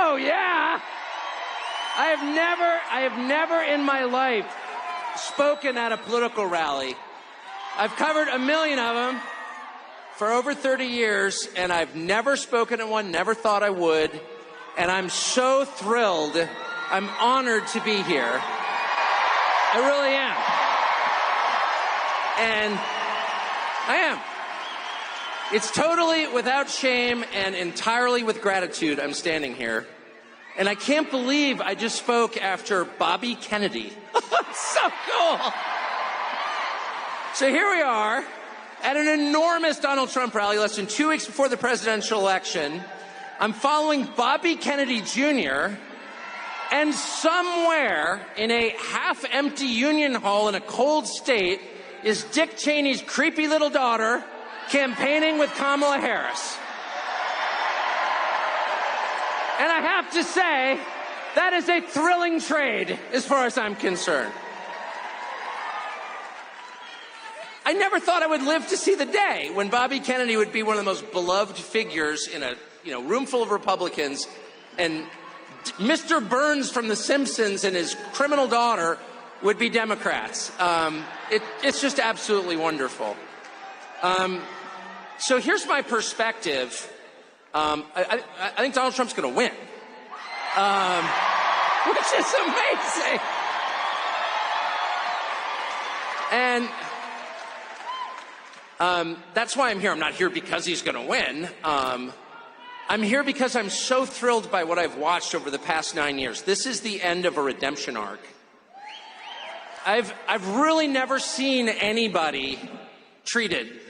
Oh, yeah. I have never in my life spoken at a political rally. I've covered a million of them for over 30 years, and I've never spoken at one, never thought I would. And I'm so thrilled. I'm honored to be here. I really am. And I am. It's totally without shame and entirely with gratitude I'm standing here. And I can't believe I just spoke after Bobby Kennedy. So cool. So here we are at an enormous Donald Trump rally less than 2 weeks before the presidential election. I'm following Bobby Kennedy Jr., and somewhere in a half-empty Union Hall in a cold state is Dick Cheney's creepy little daughter campaigning with Kamala Harris. And I have to say, that is a thrilling trade as far as I'm concerned. I never thought I would live to see the day when Bobby Kennedy would be one of the most beloved figures in a room full of Republicans, and Mr. Burns from The Simpsons and his criminal daughter would be Democrats. It's just absolutely wonderful. So here's my perspective. I think Donald Trump's going to win, which is amazing. And that's why I'm here. I'm not here because he's going to win. I'm here because I'm so thrilled by what I've watched over the past 9 years. This is the end of a redemption arc. I've really never seen anybody treated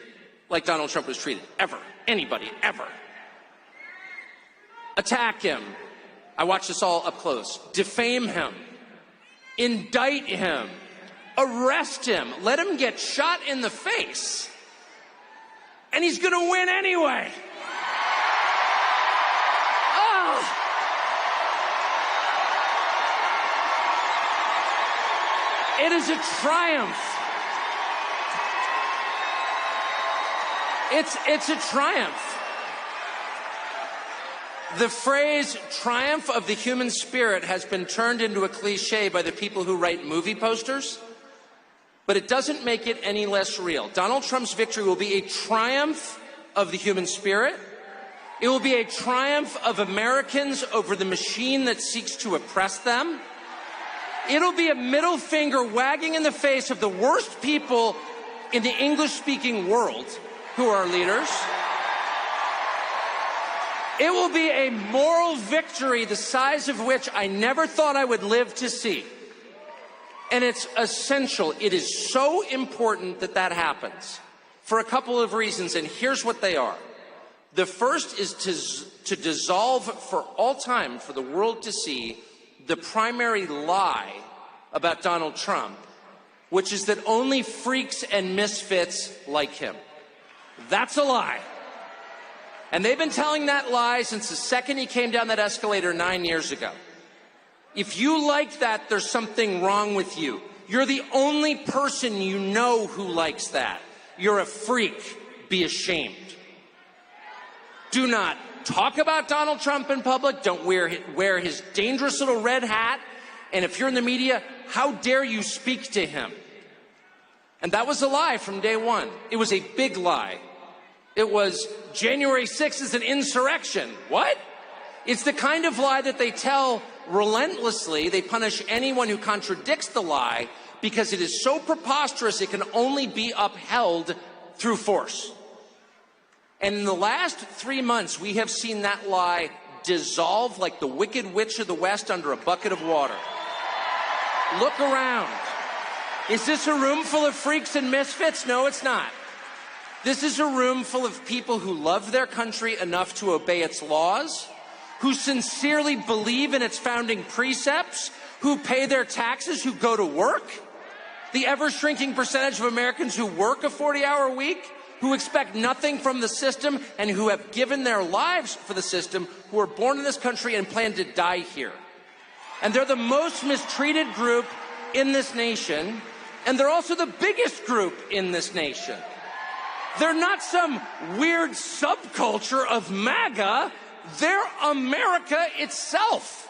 like Donald Trump was treated, ever. Anybody, ever. Attack him. I watched this all up close. Defame him. Indict him. Arrest him. Let him get shot in the face. And he's going to win anyway. Oh. It is a triumph. It's a triumph. The phrase triumph of the human spirit has been turned into a cliche by the people who write movie posters, but it doesn't make it any less real. Donald Trump's victory will be a triumph of the human spirit. It will be a triumph of Americans over the machine that seeks to oppress them. It'll be a middle finger wagging in the face of the worst people in the English-speaking world who are leaders. It will be a moral victory the size of which I never thought I would live to see. And it's essential. It is so important that that happens for a couple of reasons, and here's what they are. The first is to dissolve for all time, for the world to see, the primary lie about Donald Trump, which is that only freaks and misfits like him. That's a lie. And they've been telling that lie since the second he came down that escalator 9 years ago. If you like that, there's something wrong with you. You're the only person you know who likes that. You're a freak. Be ashamed. Do not talk about Donald Trump in public. Don't wear his dangerous little red hat. And if you're in the media, how dare you speak to him? And that was a lie from day one. It was a big lie. It was January 6th is an insurrection. What? It's the kind of lie that they tell relentlessly. They punish anyone who contradicts the lie because it is so preposterous it can only be upheld through force. And in the last 3 months, we have seen that lie dissolve like the Wicked Witch of the West under a bucket of water. Look around. Is this a room full of freaks and misfits? No, it's not. This is a room full of people who love their country enough to obey its laws, who sincerely believe in its founding precepts, who pay their taxes, who go to work. The ever-shrinking percentage of Americans who work a 40-hour week, who expect nothing from the system, and who have given their lives for the system, who were born in this country and plan to die here. And they're the most mistreated group in this nation, and they're also the biggest group in this nation. They're not some weird subculture of MAGA. they're America itself.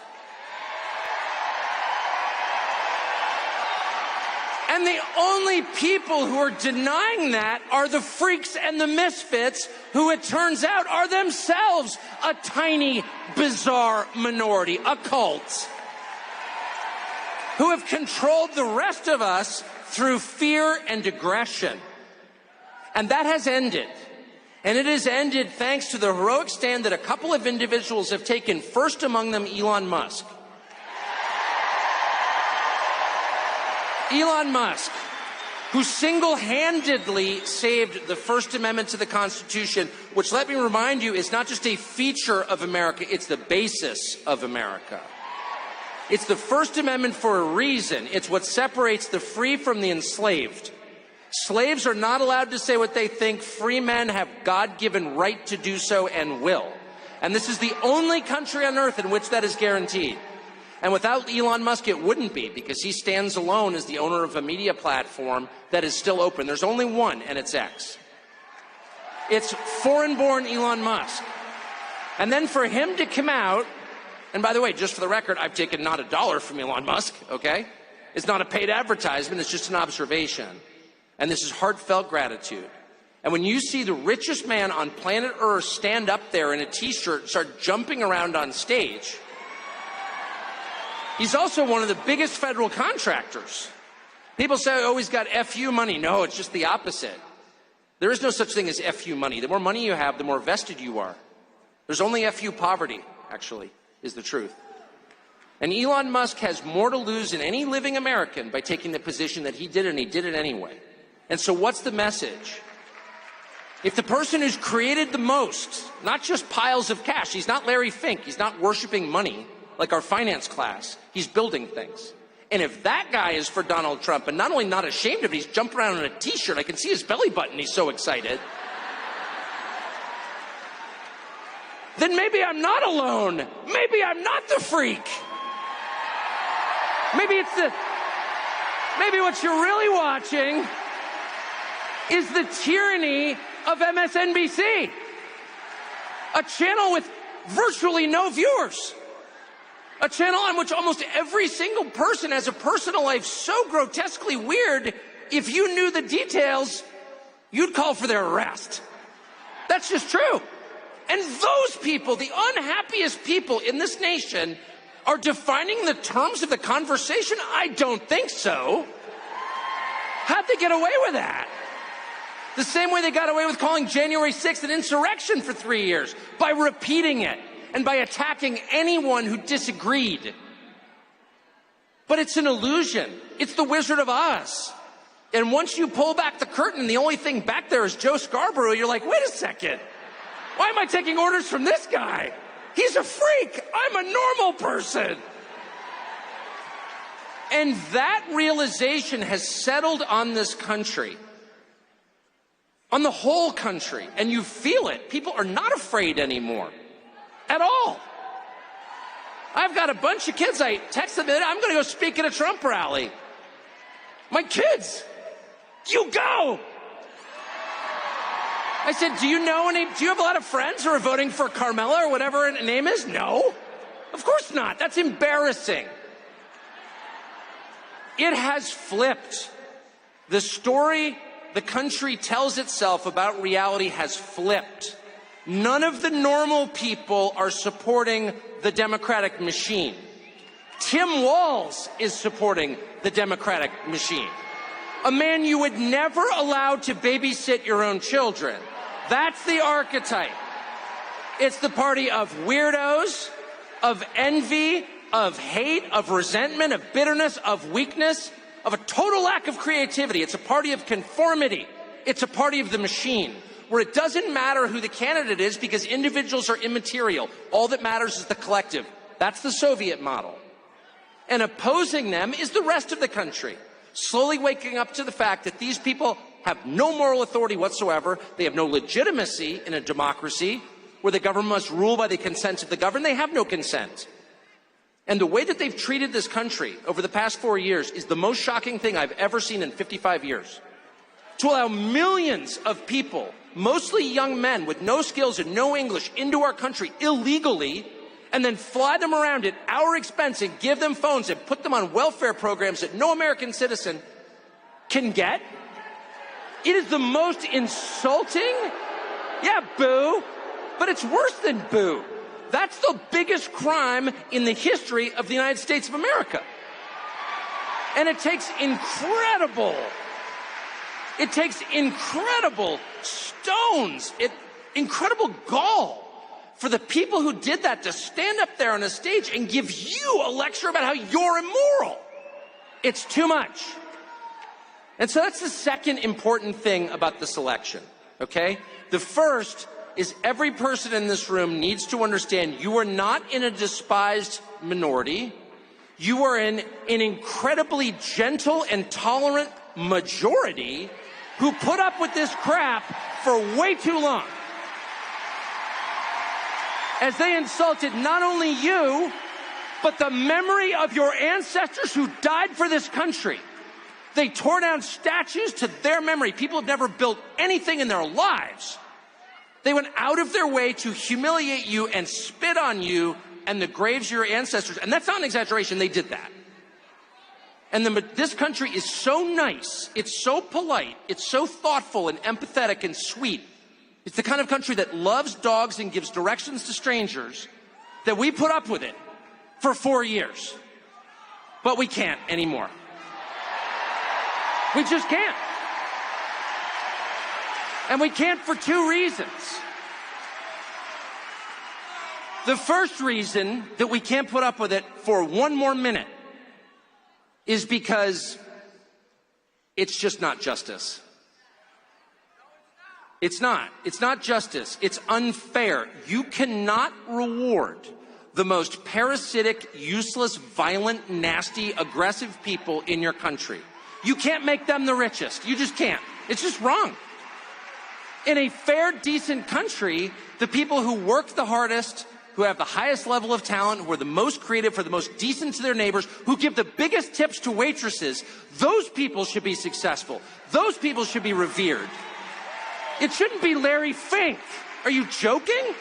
And the only people who are denying that are the freaks and the misfits, who it turns out are themselves a tiny, bizarre minority, a cult, who have controlled the rest of us through fear and aggression. And that has ended. And it has ended thanks to the heroic stand that a couple of individuals have taken, first among them Elon Musk. Elon Musk, who single-handedly saved the First Amendment to the Constitution, which, let me remind you, is not just a feature of America, it's the basis of America. It's the First Amendment for a reason. It's what separates the free from the enslaved. Slaves are not allowed to say what they think. Free men have God-given right to do so and will. And this is the only country on earth in which that is guaranteed. And without Elon Musk, it wouldn't be, because he stands alone as the owner of a media platform that is still open. There's only one, and it's X. It's foreign-born Elon Musk. And then for him to come out, and by the way, just for the record, I've taken not $1 from Elon Musk, okay? It's not a paid advertisement, it's just an observation. And this is heartfelt gratitude. And when you see the richest man on planet Earth stand up there in a T-shirt, start jumping around on stage, he's also one of the biggest federal contractors. People say, oh, he's got FU money. No, it's just the opposite. There is no such thing as FU money. The more money you have, the more vested you are. There's only FU poverty, actually, is the truth. And Elon Musk has more to lose than any living American by taking the position that he did, and he did it anyway. And so what's the message? If the person who's created the most, not just piles of cash, he's not Larry Fink, he's not worshiping money like our finance class, he's building things. And if that guy is for Donald Trump, and not only not ashamed of it, he's jumping around in a T-shirt, I can see his belly button, he's so excited, then maybe I'm not alone. Maybe I'm not the freak. Maybe what you're really watching is the tyranny of MSNBC, a channel with virtually no viewers, a channel on which almost every single person has a personal life so grotesquely weird, if you knew the details, you'd call for their arrest. That's just true. And those people, the unhappiest people in this nation, are defining the terms of the conversation? I don't think so. How'd they get away with that? The same way they got away with calling January 6th an insurrection for 3 years, by repeating it and by attacking anyone who disagreed. But it's an illusion. It's the Wizard of Oz. And once you pull back the curtain and the only thing back there is Joe Scarborough, you're like, wait a second. Why am I taking orders from this guy? He's a freak. I'm a normal person. And that realization has settled on this country, on the whole country, and you feel it. People are not afraid anymore at all. I've got a bunch of kids. I text them, I'm going to go speak at a Trump rally. My kids, you go. I said, do you have a lot of friends who are voting for Carmela or whatever her name is? No, of course not. That's embarrassing. It has flipped. The story the country tells itself about reality has flipped. None of the normal people are supporting the Democratic machine. Tim Walz is supporting the Democratic machine. A man you would never allow to babysit your own children. That's the archetype. It's the party of weirdos, of envy, of hate, of resentment, of bitterness, of weakness, of a total lack of creativity. It's a party of conformity. It's a party of the machine, where it doesn't matter who the candidate is because individuals are immaterial. All that matters is the collective. That's the Soviet model. And opposing them is the rest of the country, slowly waking up to the fact that these people have no moral authority whatsoever. They have no legitimacy in a democracy where the government must rule by the consent of the governed. They have no consent. And the way that they've treated this country over the past 4 years is the most shocking thing I've ever seen in 55 years. To allow millions of people mostly young men with no skills and no English into our country illegally, and then fly them around at our expense and give them phones and put them on welfare programs that no American citizen can get? It is the most insulting. Yeah, boo. But it's worse than boo. That's the biggest crime in the history of the United States of America. And it takes incredible stones, incredible gall for the people who did that to stand up there on a stage and give you a lecture about how you're immoral. It's too much. And so that's the second important thing about this election, okay? The first is every person in this room needs to understand you are not in a despised minority. You are in an incredibly gentle and tolerant majority who put up with this crap for way too long. As they insulted not only you, but the memory of your ancestors who died for this country. They tore down statues to their memory. People have never built anything in their lives. They went out of their way to humiliate you and spit on you and the graves of your ancestors. And that's not an exaggeration. They did that. And this country is so nice. It's so polite. It's so thoughtful and empathetic and sweet. It's the kind of country that loves dogs and gives directions to strangers that we put up with it for 4 years. But we can't anymore. We just can't. And we can't for two reasons. The first reason that we can't put up with it for one more minute is because it's just not justice. It's not. It's not justice. It's unfair. You cannot reward the most parasitic, useless, violent, nasty, aggressive people in your country. You can't make them the richest. You just can't. It's just wrong. In a fair, decent country, the people who work the hardest, who have the highest level of talent, who are the most creative, who are the most decent to their neighbors, who give the biggest tips to waitresses, those people should be successful. Those people should be revered. It shouldn't be Larry Fink. Are you joking?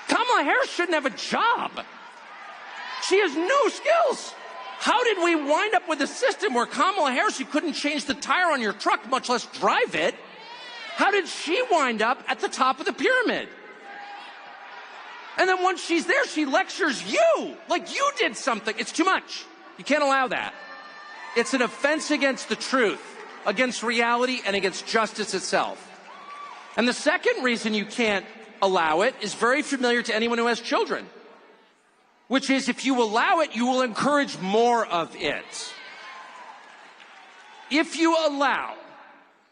Kamala Harris shouldn't have a job. She has no skills. How did we wind up with a system where Kamala Harris, you couldn't change the tire on your truck, much less drive it? How did she wind up at the top of the pyramid? And then once she's there, she lectures you like you did something. It's too much. You can't allow that. It's an offense against the truth, against reality, and against justice itself. And the second reason you can't allow it is very familiar to anyone who has children, which is if you allow it, you will encourage more of it. If you allow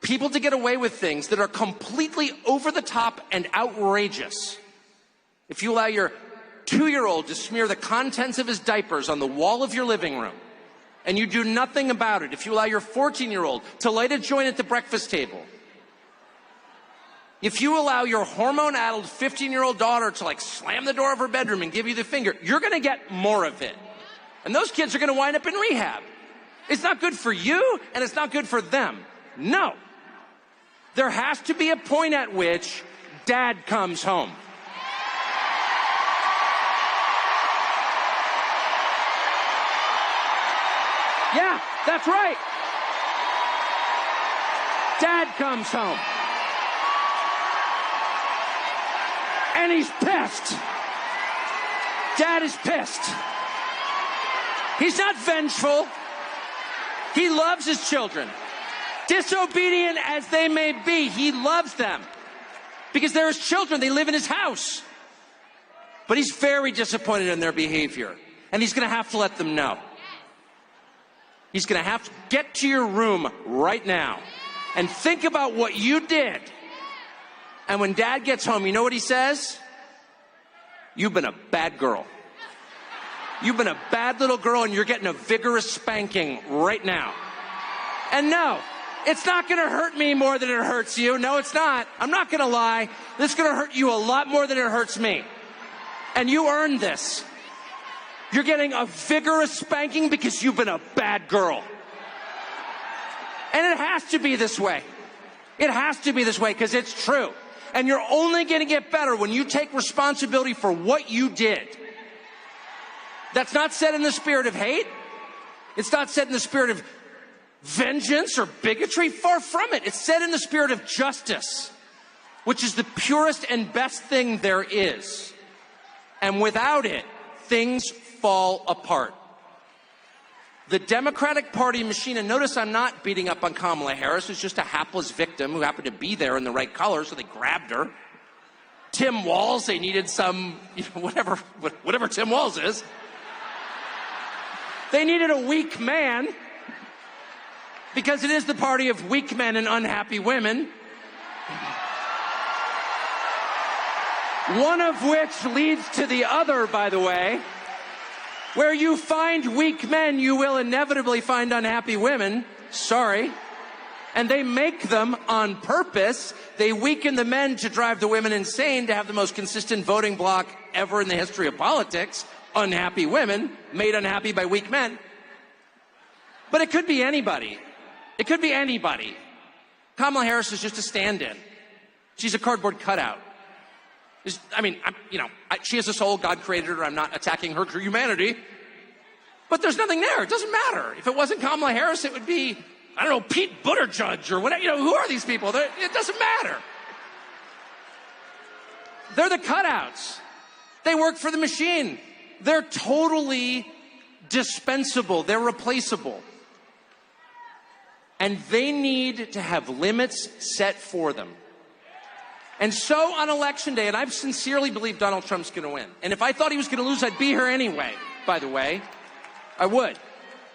people to get away with things that are completely over the top and outrageous, if you allow your 2-year-old to smear the contents of his diapers on the wall of your living room, and you do nothing about it, if you allow your 14-year-old to light a joint at the breakfast table, if you allow your hormone-addled 15-year-old daughter to slam the door of her bedroom and give you the finger, you're going to get more of it. And those kids are going to wind up in rehab. It's not good for you, and it's not good for them. No. There has to be a point at which dad comes home. Yeah, that's right. Dad comes home. And he's pissed. Dad is pissed. He's not vengeful. He loves his children. Disobedient as they may be, he loves them. Because they're his children. They live in his house. But he's very disappointed in their behavior. And he's going to have to let them know. He's going to have to get to your room right now and think about what you did. And when dad gets home, you know what he says? You've been a bad girl. You've been a bad little girl, and you're getting a vigorous spanking right now. And no, it's not going to hurt me more than it hurts you. No, it's not. I'm not going to lie. This is going to hurt you a lot more than it hurts me. And you earned this. You're getting a vigorous spanking because you've been a bad girl. And it has to be this way. It has to be this way because it's true. And you're only going to get better when you take responsibility for what you did. That's not said in the spirit of hate. It's not said in the spirit of vengeance or bigotry. Far from it. It's said in the spirit of justice, which is the purest and best thing there is. And without it, things fall apart. The Democratic Party machine, and notice I'm not beating up on Kamala Harris, who's just a hapless victim who happened to be there in the right color, so they grabbed her. Tim Walz, they needed some, whatever Tim Walz is. They needed a weak man, because it is the party of weak men and unhappy women. One of which leads to the other, by the way. Where you find weak men, you will inevitably find unhappy women. Sorry. And they make them on purpose. They weaken the men to drive the women insane, to have the most consistent voting bloc ever in the history of politics. Unhappy women, made unhappy by weak men. But it could be anybody. It could be anybody. Kamala Harris is just a stand-in. She's a cardboard cutout. She has a soul. God created her. I'm not attacking her humanity. But there's nothing there. It doesn't matter. If it wasn't Kamala Harris, it would be, I don't know, Pete Buttigieg or whatever. Who are these people? It doesn't matter. They're the cutouts. They work for the machine. They're totally dispensable. They're replaceable. And they need to have limits set for them. And so on Election Day, and I sincerely believe Donald Trump's going to win. And if I thought he was going to lose, I'd be here anyway, by the way. I would. In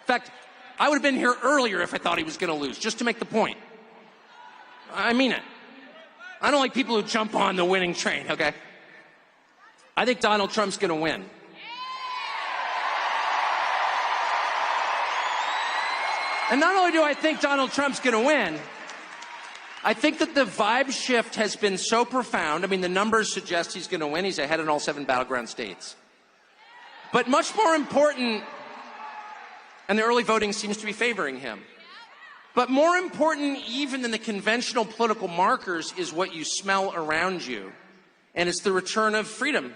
fact, I would have been here earlier if I thought he was going to lose, just to make the point. I mean it. I don't like people who jump on the winning train, okay? I think Donald Trump's going to win. And not only do I think Donald Trump's going to win, I think that the vibe shift has been so profound. I mean, the numbers suggest he's going to win. He's ahead in all 7 battleground states. But much more important, and the early voting seems to be favoring him. But more important even than the conventional political markers is what you smell around you. And it's the return of freedom.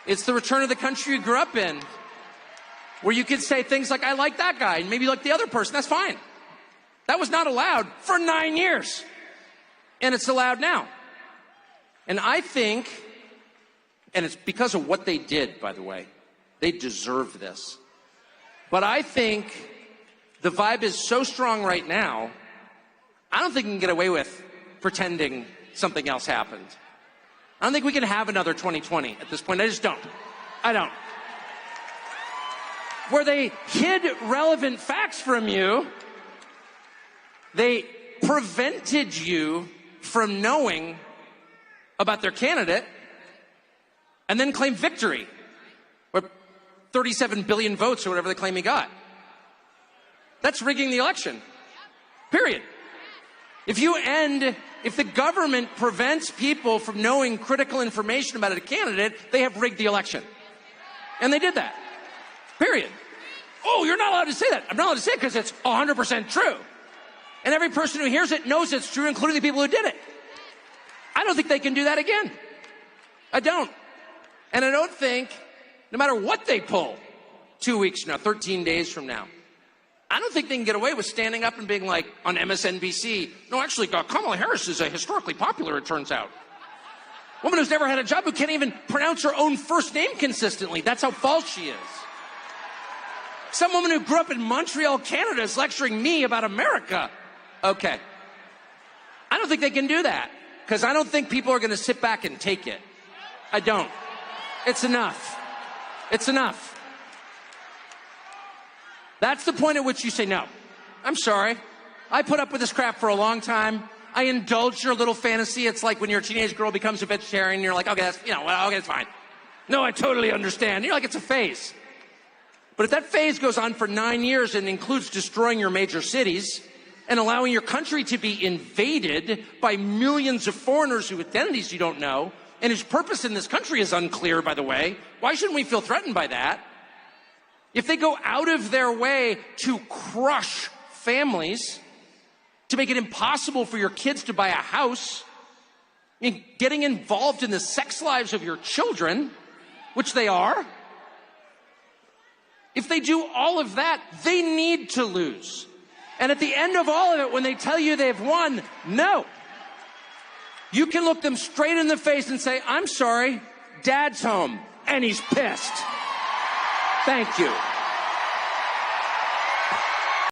It's the return of the country you grew up in, where you could say things like, I like that guy, and maybe you like the other person. That's fine. That was not allowed for 9 years. And it's allowed now. And I think, and it's because of what they did, by the way, they deserve this. But I think the vibe is so strong right now, I don't think we can get away with pretending something else happened. I don't think we can have another 2020 at this point. I just don't. I don't. Where they hid relevant facts from you, they prevented you from knowing about their candidate and then claimed victory. Or 37 billion votes or whatever they claim he got. That's rigging the election. Period. If the government prevents people from knowing critical information about a candidate, they have rigged the election. And they did that. Period. Oh, you're not allowed to say that. I'm not allowed to say it because it's 100% true. And every person who hears it knows it's true, including the people who did it. I don't think they can do that again. I don't. And I don't think, no matter what they pull 2 weeks from now, 13 days from now, I don't think they can get away with standing up and being like on MSNBC, no, actually, Kamala Harris is historically popular, it turns out. Woman who's never had a job, who can't even pronounce her own first name consistently. That's how false she is. Some woman who grew up in Montreal, Canada is lecturing me about America. Okay. I don't think they can do that because I don't think people are going to sit back and take it. I don't. It's enough. It's enough. That's the point at which you say, no, I'm sorry. I put up with this crap for a long time. I indulge your little fantasy. It's like when your teenage girl becomes a vegetarian, you're like, okay, that's, okay, it's fine. No, I totally understand. You're like, it's a phase. But if that phase goes on for 9 years and includes destroying your major cities and allowing your country to be invaded by millions of foreigners whose identities you don't know and whose purpose in this country is unclear, by the way, why shouldn't we feel threatened by that? If they go out of their way to crush families to make it impossible for your kids to buy a house, and getting involved in the sex lives of your children, which they are. If they do all of that, they need to lose. And at the end of all of it, when they tell you they've won, no. You can look them straight in the face and say, I'm sorry, Dad's home, and he's pissed. Thank you.